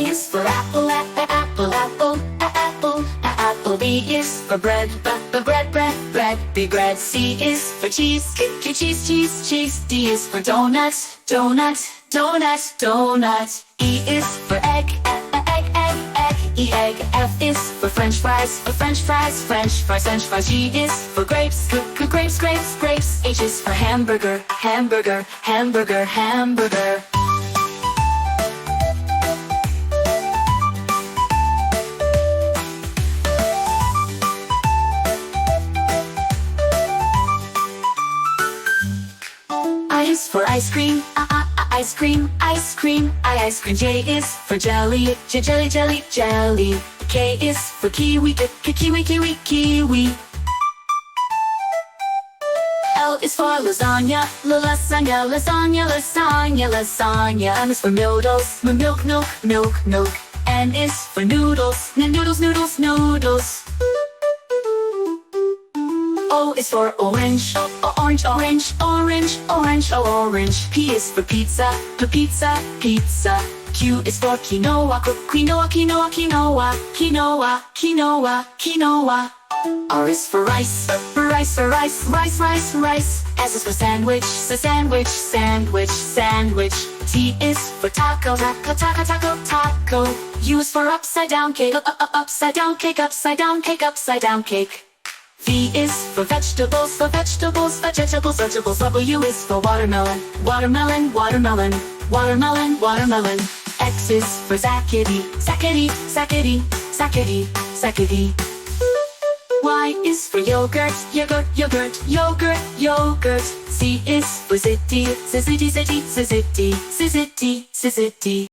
A is for apple, apple, apple, apple, apple. B is for bread, bread, bread. B bread. C is for cheese, cheese, cheese, cheese. D is for donut, donut, donut, donut. E is for egg, egg, egg, egg. E egg. F is for French fries, French fries, French fries, French fries. G is for grapes, grapes, grapes, grapes. H is for hamburger, hamburger, hamburger, hamburger. I is for ice cream, ice cream, ice cream, ice cream. J is for jelly, jelly, jelly, jelly. K is for kiwi, kiwi, kiwi, kiwi. L is for lasagna, lasagna, lasagna, lasagna, lasagna. M is for noodles, milk, milk, milk, milk. N is for noodles, noodles, noodles, noodles. O is for orange, orange, orange, orange, orange, orange. P is for pizza, pizza, pizza. Q is for quinoa, quinoa, quinoa, quinoa, quinoa, quinoa, quinoa. R is for rice, rice, rice, rice, rice, rice. S is for sandwich, sandwich, sandwich, sandwich. T is for taco, taco, taco, taco, taco. U is for upside down cake, upside down cake, upside down cake, upside down cake. V is for vegetables, vegetables, vegetables. W is for watermelon, watermelon, watermelon, watermelon, watermelon. X is for zackety, zackety, zackety, zackety, zackety. Y is for yogurt, yogurt, yogurt, yogurt, yogurt. Z is for ziti, ziti, ziti, ziti, ziti, ziti.